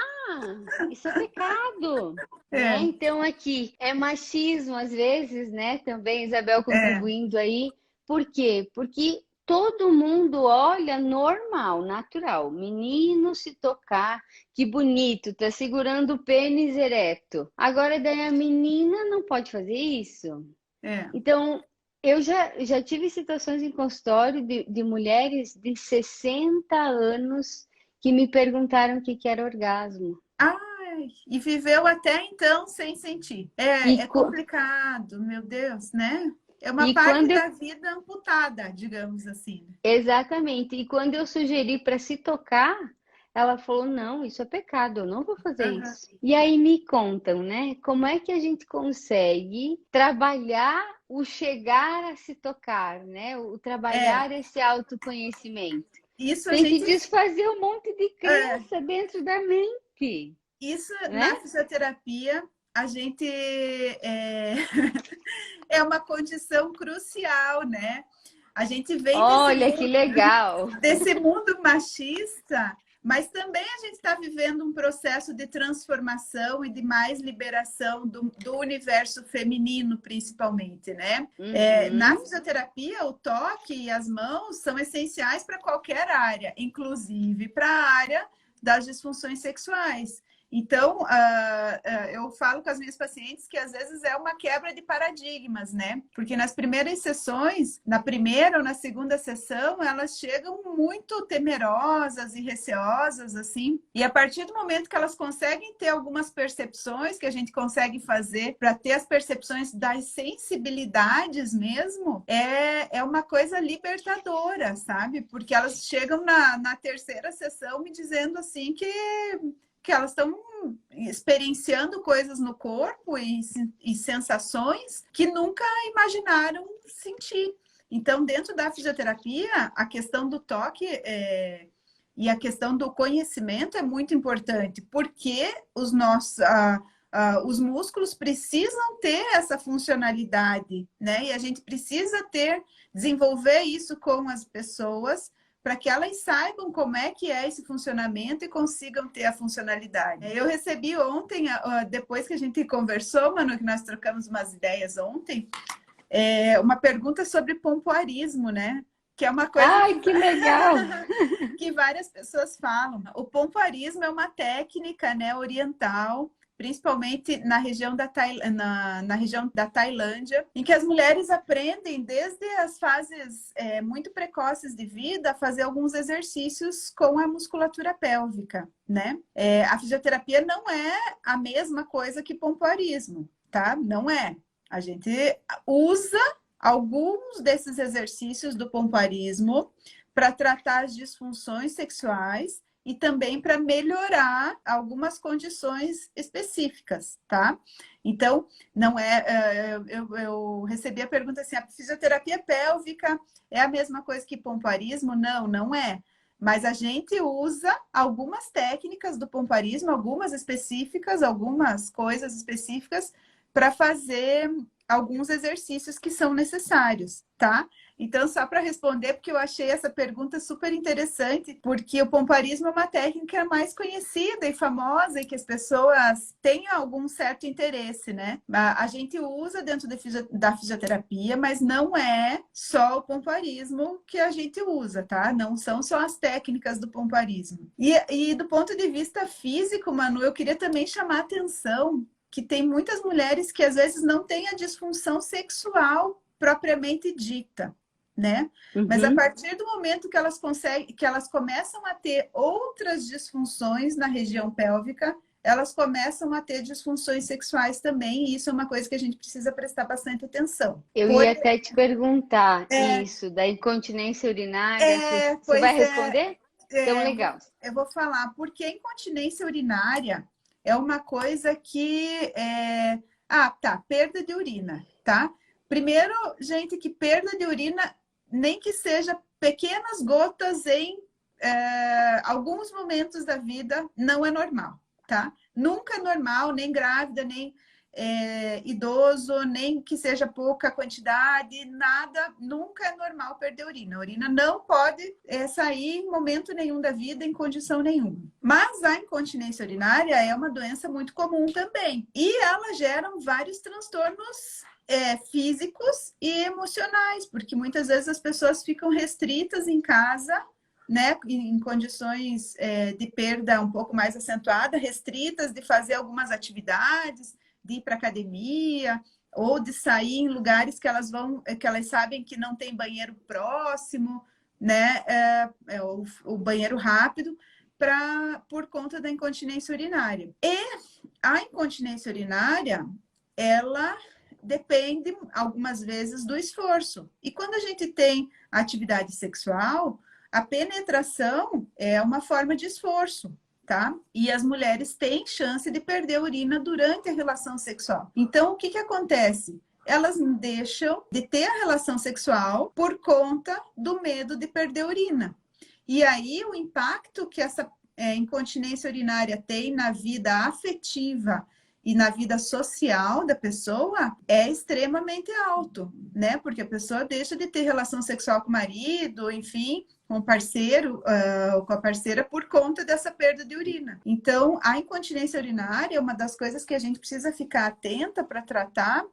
Speaker 3: Isso é pecado, né?
Speaker 2: É,
Speaker 3: Então aqui é machismo às vezes, né? Também Isabel
Speaker 2: é.
Speaker 3: contribuindo aí. Por quê? Porque todo mundo olha normal, natural. Menino se tocar, que bonito, tá segurando o pênis ereto. Agora daí a menina não pode fazer isso.
Speaker 2: É.
Speaker 3: Então, eu já tive situações em consultório de mulheres de 60 anos que me perguntaram o que que era orgasmo.
Speaker 2: Ai, e viveu até então sem sentir.
Speaker 3: E,
Speaker 2: É complicado, meu Deus, né? É uma
Speaker 3: e
Speaker 2: parte
Speaker 3: quando eu,
Speaker 2: da vida amputada, digamos assim.
Speaker 3: exatamente, e quando eu sugeri para se tocar, ela falou: não, isso é pecado, eu não vou fazer
Speaker 2: Aham.
Speaker 3: isso. E aí me contam, né? Como é que a gente consegue trabalhar o chegar a se tocar, né? O
Speaker 2: É,
Speaker 3: trabalhar esse autoconhecimento.
Speaker 2: isso a
Speaker 3: Tem que
Speaker 2: gente.
Speaker 3: desfazer um monte de
Speaker 2: É,
Speaker 3: crença dentro da mente,
Speaker 2: isso
Speaker 3: né?
Speaker 2: na fisioterapia, a gente. É uma condição crucial, né? A gente vem
Speaker 3: Olha que legal.
Speaker 2: desse mundo machista, mas também a gente está vivendo um processo de transformação e de mais liberação do universo feminino, principalmente, né? Na
Speaker 3: Uhum.
Speaker 2: fisioterapia, o toque e as mãos são essenciais para qualquer área, inclusive para a área das disfunções sexuais. Então, eu falo com as minhas pacientes que às vezes é uma quebra de paradigmas, né? Porque nas primeiras sessões, na primeira ou na segunda sessão, elas chegam muito temerosas e receosas, assim. E a partir do momento que elas conseguem ter algumas percepções que a gente consegue fazer para ter as percepções das sensibilidades mesmo, é uma coisa libertadora, sabe? Porque elas chegam na terceira sessão me dizendo assim que elas estão experienciando coisas no corpo e sensações que nunca imaginaram sentir. Então, dentro da fisioterapia, a questão do toque e a questão do conhecimento é muito importante, porque os músculos precisam ter essa funcionalidade, né? E a gente precisa desenvolver isso com as pessoas para que elas saibam como é que é esse funcionamento e consigam ter a funcionalidade. Eu recebi ontem, depois que a gente conversou, Manu, que nós trocamos umas ideias ontem, uma pergunta sobre pompoarismo, né? Que é uma coisa
Speaker 3: Ai, que legal.
Speaker 2: que várias pessoas falam. O pompoarismo é uma técnica, né, oriental, principalmente na região na região da Tailândia, em que as mulheres aprendem desde as fases muito precoces de vida a fazer alguns exercícios com a musculatura pélvica, né? A fisioterapia não é a mesma coisa que pompoarismo, tá? Não é. A gente usa alguns desses exercícios do pompoarismo para tratar as disfunções sexuais e também para melhorar algumas condições específicas, tá? Então, não é... eu recebi a pergunta assim, a fisioterapia pélvica é a mesma coisa que pompoarismo? Não, não é. Mas a gente usa algumas técnicas do pompoarismo, algumas específicas, algumas coisas específicas para fazer alguns exercícios que são necessários, tá? Então, só para responder, porque eu achei essa pergunta super interessante, porque o pompoarismo é uma técnica mais conhecida e famosa e que as pessoas têm algum certo interesse, né? A gente usa dentro da fisioterapia, mas não é só o pompoarismo que a gente usa, tá? Não são só as técnicas do pompoarismo. E do ponto de vista físico, Manu, eu queria também chamar a atenção que tem muitas mulheres que às vezes não têm a disfunção sexual propriamente dita, né? Mas a partir do momento que elas começam a ter outras disfunções na região pélvica, elas começam a ter disfunções sexuais também, e isso é uma coisa que a gente precisa prestar bastante atenção.
Speaker 3: Eu ia até te perguntar isso, da incontinência urinária. Você vai responder? Então, legal.
Speaker 2: Eu vou falar, porque a incontinência urinária é uma coisa que... perda de urina, tá? Primeiro, gente, que perda de urina, nem que seja pequenas gotas em alguns momentos da vida, não é normal, tá? Nunca é normal, nem grávida, nem idoso, nem que seja pouca quantidade, nada, nunca é normal perder urina. A urina não pode sair em momento nenhum da vida, em condição nenhuma. Mas a incontinência urinária é uma doença muito comum também. E ela gera vários transtornos físicos e emocionais, porque muitas vezes as pessoas ficam restritas em casa, né, em condições de perda um pouco mais acentuada, restritas de fazer algumas atividades, de ir para academia, ou de sair em lugares que elas sabem que não tem banheiro próximo, né, o banheiro rápido, por conta da incontinência urinária. E a incontinência urinária, ela depende, algumas vezes, do esforço. E quando a gente tem atividade sexual, a penetração é uma forma de esforço, tá? E as mulheres têm chance de perder a urina durante a relação sexual. Então, o que acontece? Elas deixam de ter a relação sexual por conta do medo de perder a urina. E aí, o impacto que essa incontinência urinária tem na vida afetiva e na vida social da pessoa é extremamente alto, né? Porque a pessoa deixa de ter relação sexual com o marido, enfim, com o parceiro, ou com a parceira, por conta dessa perda de urina. Então, a incontinência urinária é uma das coisas que a gente precisa ficar atenta para tratar,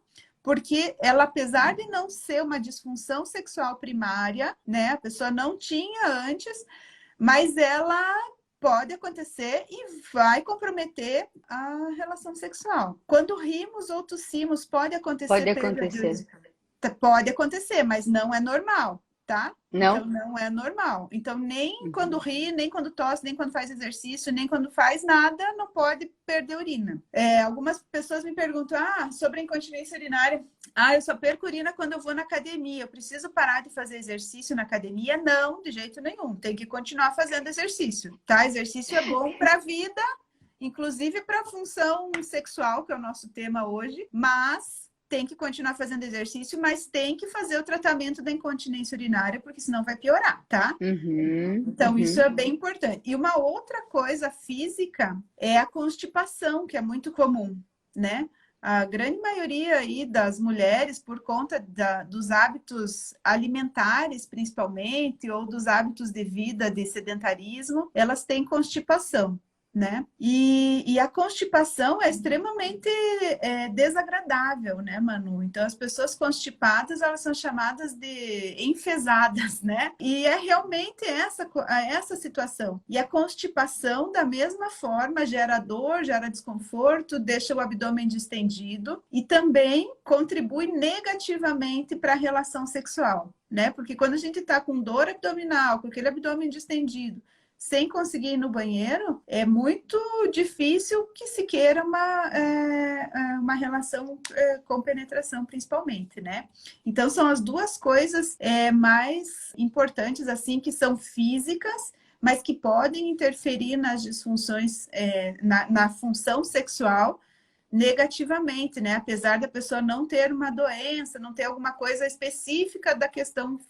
Speaker 2: porque ela, apesar de não ser uma disfunção sexual primária, né? A pessoa não tinha antes, mas ela pode acontecer e vai comprometer a relação sexual. Quando rimos ou tossimos, pode acontecer. Pode acontecer, mas não é normal, tá?
Speaker 3: Não?
Speaker 2: Então, não é normal. Então, nem quando ri, nem quando tosse, nem quando faz exercício, nem quando faz nada, não pode perder urina. Algumas pessoas me perguntam, sobre a incontinência urinária. Eu só perco urina quando eu vou na academia. Eu preciso parar de fazer exercício na academia? Não, de jeito nenhum. Tem que continuar fazendo exercício, tá? Exercício é bom para a vida, inclusive para a função sexual, que é o nosso tema hoje, mas tem que continuar fazendo exercício, mas tem que fazer o tratamento da incontinência urinária, porque senão vai piorar, tá? Então, isso é bem importante. E uma outra coisa física é a constipação, que é muito comum, né? A grande maioria aí das mulheres, por conta dos hábitos alimentares, principalmente, ou dos hábitos de vida de sedentarismo, elas têm constipação, né? E a constipação é extremamente desagradável, né, Manu? Então, as pessoas constipadas, elas são chamadas de enfesadas, né? E é realmente essa situação. E a constipação, da mesma forma, gera dor, gera desconforto, deixa o abdômen distendido e também contribui negativamente para a relação sexual, né? Porque quando a gente está com dor abdominal, com aquele abdômen distendido, sem conseguir ir no banheiro, é muito difícil que se queira uma relação com penetração, principalmente, né? Então, são as duas coisas mais importantes, assim, que são físicas, mas que podem interferir nas disfunções, na função sexual negativamente, né? Apesar da pessoa não ter uma doença, não ter alguma coisa específica da questão,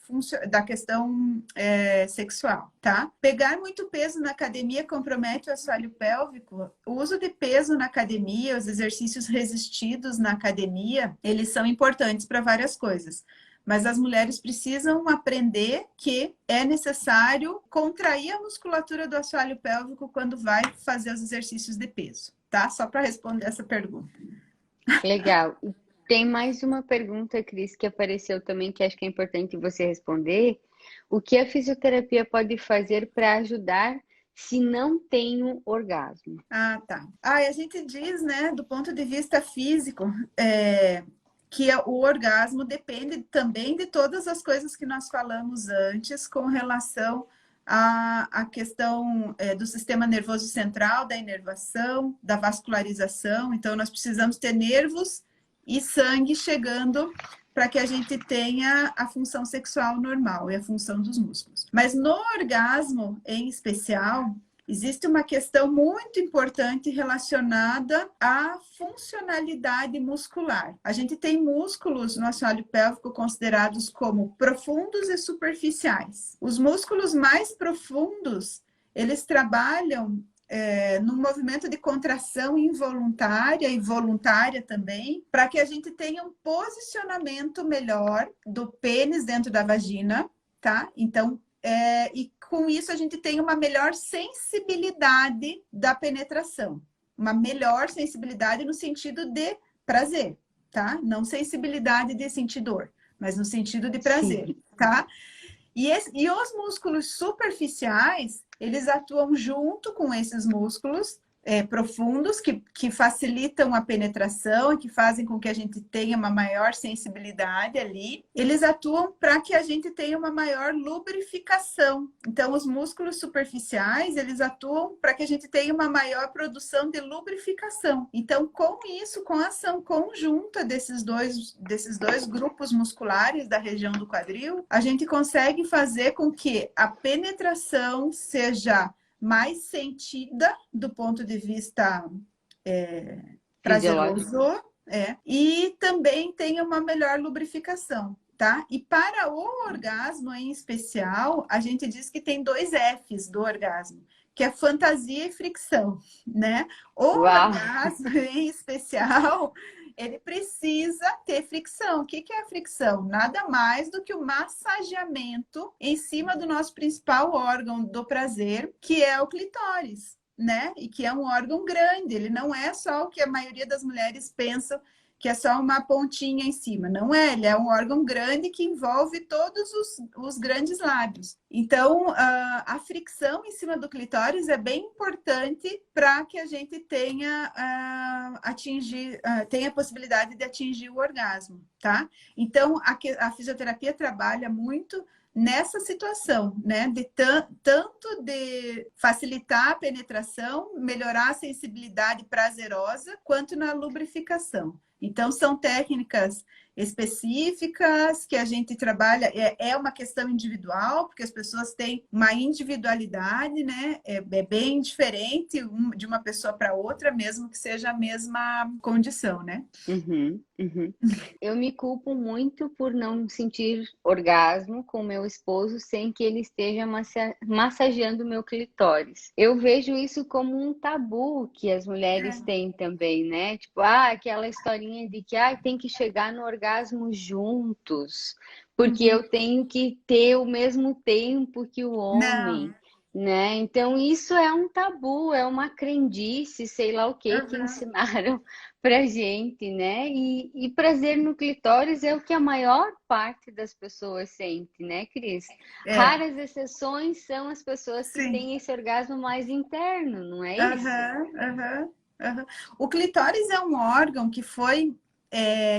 Speaker 2: sexual, tá? Pegar muito peso na academia compromete o assoalho pélvico. O uso de peso na academia, os exercícios resistidos na academia, eles são importantes para várias coisas. Mas as mulheres precisam aprender que é necessário contrair a musculatura do assoalho pélvico quando vai fazer os exercícios de peso, tá? Só para responder essa pergunta.
Speaker 3: Legal. Tem mais uma pergunta, Cris, que apareceu também, que acho que é importante você responder. O que a fisioterapia pode fazer para ajudar se não tenho orgasmo?
Speaker 2: Ah, tá. A gente diz, né, do ponto de vista físico, que o orgasmo depende também de todas as coisas que nós falamos antes com relação à questão do sistema nervoso central, da inervação, da vascularização. Então, nós precisamos ter nervos e sangue chegando para que a gente tenha a função sexual normal e a função dos músculos. Mas no orgasmo, em especial, existe uma questão muito importante relacionada à funcionalidade muscular. A gente tem músculos no assoalho pélvico considerados como profundos e superficiais. Os músculos mais profundos, eles trabalham num movimento de contração involuntária e voluntária também, para que a gente tenha um posicionamento melhor do pênis dentro da vagina, tá? Então, e com isso a gente tem uma melhor sensibilidade da penetração. Uma melhor sensibilidade no sentido de prazer, tá? Não sensibilidade de sentir dor, mas no sentido de prazer, sim, tá? E os músculos superficiais, eles atuam junto com esses músculos profundos que facilitam a penetração e que fazem com que a gente tenha uma maior sensibilidade ali. Eles atuam para que a gente tenha uma maior lubrificação. Então, os músculos superficiais, eles atuam para que a gente tenha uma maior produção de lubrificação. Então, com isso, com a ação conjunta desses dois grupos musculares da região do quadril, a gente consegue fazer com que a penetração seja mais sentida do ponto de vista prazeroso, e também tem uma melhor lubrificação, tá? E para o orgasmo em especial, a gente diz que tem 2 Fs do orgasmo, que é fantasia e fricção, né? O orgasmo em especial, ele precisa ter fricção. O que é a fricção? Nada mais do que o massageamento em cima do nosso principal órgão do prazer, que é o clitóris, né? E que é um órgão grande. Ele não é só o que a maioria das mulheres pensam, que é só uma pontinha em cima. Não é, ele é um órgão grande que envolve todos os grandes lábios. Então, a fricção em cima do clitóris é bem importante para que a gente tenha a possibilidade de atingir o orgasmo, tá? Então, a fisioterapia trabalha muito nessa situação, né? Tanto de facilitar a penetração, melhorar a sensibilidade prazerosa, quanto na lubrificação. Então, são técnicas específicas que a gente trabalha, é uma questão individual, porque as pessoas têm uma individualidade, né? É bem diferente de uma pessoa para outra, mesmo que seja a mesma condição, né?
Speaker 3: Uhum, uhum. Eu me culpo muito por não sentir orgasmo com meu esposo sem que ele esteja massageando meu clitóris. Eu vejo isso como um tabu que as mulheres têm também, né? Tipo, aquela historinha de que tem que chegar no orgasmo juntos, porque eu tenho que ter o mesmo tempo que o homem. Não. Né? Então, isso é um tabu, é uma crendice, sei lá o que ensinaram pra gente, né? E prazer no clitóris é o que a maior parte das pessoas sente, né, Cris? Raras exceções são as pessoas que têm esse orgasmo mais interno, não é isso?
Speaker 2: O clitóris é um órgão que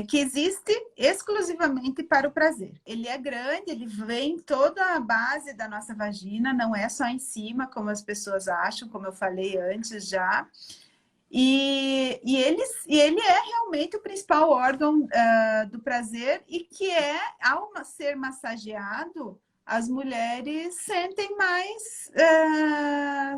Speaker 2: que existe exclusivamente para o prazer. Ele é grande, ele vem toda a base da nossa vagina, não é só em cima, como as pessoas acham, como eu falei antes já. E ele é realmente o principal órgão do prazer e que ao ser massageado, as mulheres sentem mais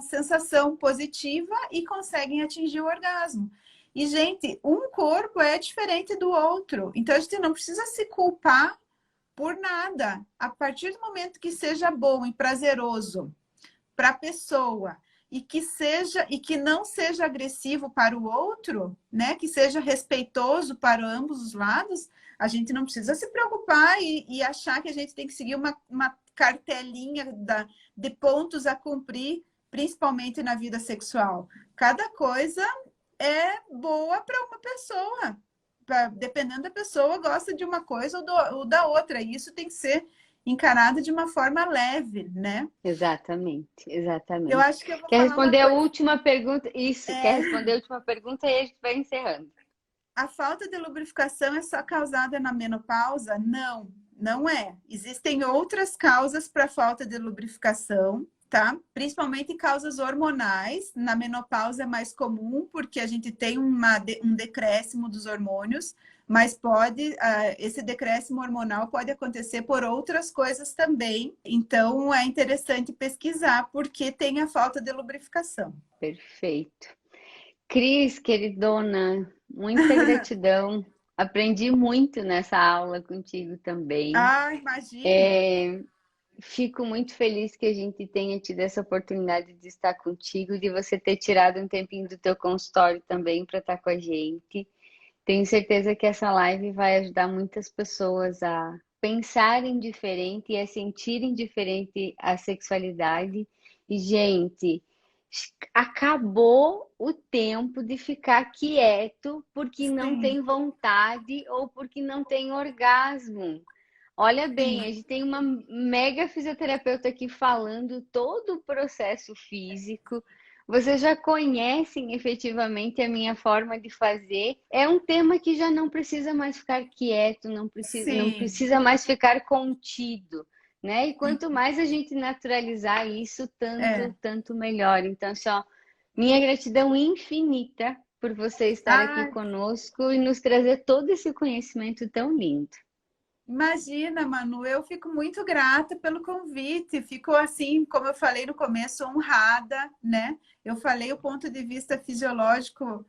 Speaker 2: sensação positiva e conseguem atingir o orgasmo. E, gente, um corpo é diferente do outro. Então, a gente não precisa se culpar por nada. A partir do momento que seja bom e prazeroso para a pessoa e que não seja agressivo para o outro, né? Que seja respeitoso para ambos os lados, a gente não precisa se preocupar e achar que a gente tem que seguir uma cartelinha de pontos a cumprir, principalmente na vida sexual. Cada coisa é boa para uma pessoa. Dependendo da pessoa, gosta de uma coisa ou da outra. E isso tem que ser encarado de uma forma leve, né?
Speaker 3: Exatamente, exatamente.
Speaker 2: Eu acho que eu vou
Speaker 3: Quer
Speaker 2: falar
Speaker 3: responder
Speaker 2: uma
Speaker 3: a
Speaker 2: coisa.
Speaker 3: última pergunta? Isso, quer responder a última pergunta e a gente vai encerrando.
Speaker 2: A falta de lubrificação é só causada na menopausa? Não, não é. Existem outras causas para falta de lubrificação, tá? Principalmente causas hormonais. Na menopausa é mais comum, porque a gente tem um decréscimo dos hormônios, mas esse decréscimo hormonal pode acontecer por outras coisas também. Então, é interessante pesquisar, porque tem a falta de lubrificação.
Speaker 3: Perfeito. Cris, queridona, muita gratidão. Aprendi muito nessa aula contigo também.
Speaker 2: Ah, imagina!
Speaker 3: Fico muito feliz que a gente tenha tido essa oportunidade de estar contigo, de você ter tirado um tempinho do teu consultório também para estar com a gente. Tenho certeza que essa live vai ajudar muitas pessoas a pensarem diferente e a sentirem diferente a sexualidade. E, gente, acabou o tempo de ficar quieto porque não
Speaker 2: Sim,
Speaker 3: tem vontade ou porque não tem orgasmo. Olha bem, a
Speaker 2: sim.
Speaker 3: gente tem uma mega fisioterapeuta aqui falando todo o processo físico. Vocês já conhecem efetivamente a minha forma de fazer. É um tema que já não precisa mais ficar quieto, não
Speaker 2: Sim.
Speaker 3: precisa mais ficar contido, né? E quanto mais a gente naturalizar isso,
Speaker 2: É.
Speaker 3: tanto melhor. Então, assim, ó, minha gratidão infinita por você estar aqui
Speaker 2: Ah,
Speaker 3: conosco e nos trazer todo esse conhecimento tão lindo.
Speaker 2: imagina, Manu, eu fico muito grata pelo convite. Fico assim, como eu falei no começo, honrada, né? Eu falei o ponto de vista fisiológico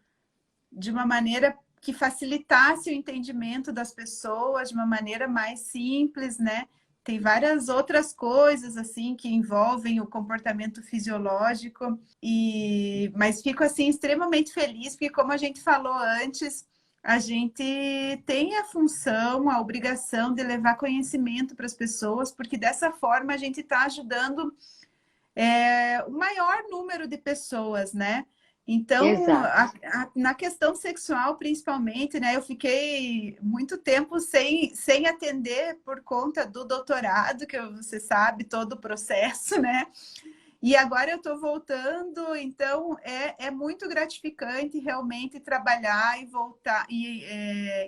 Speaker 2: de uma maneira que facilitasse o entendimento das pessoas, de uma maneira mais simples, né? Tem várias outras coisas assim que envolvem o comportamento fisiológico mas fico assim extremamente feliz porque como a gente falou antes, a gente tem a função, a obrigação de levar conhecimento para as pessoas, porque dessa forma a gente está ajudando o maior número de pessoas, né? Então,
Speaker 3: Exato.
Speaker 2: na questão sexual, principalmente, né? Eu fiquei muito tempo sem atender por conta do doutorado, que você sabe, todo o processo, né? E agora eu estou voltando, então é muito gratificante realmente trabalhar e voltar e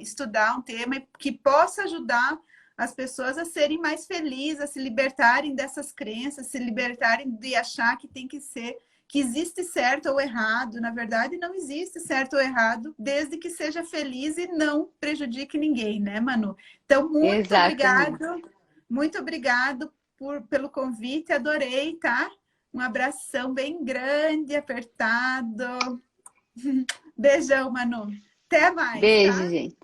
Speaker 2: estudar um tema que possa ajudar as pessoas a serem mais felizes, a se libertarem dessas crenças, se libertarem de achar que tem que ser, que existe certo ou errado. Na verdade, não existe certo ou errado, desde que seja feliz e não prejudique ninguém, né, Manu? Então,
Speaker 3: Exatamente.
Speaker 2: muito obrigado pelo convite, adorei, tá? Um abração bem grande, apertado. Beijão, Manu. Até mais,
Speaker 3: Beijo,
Speaker 2: tá?
Speaker 3: gente.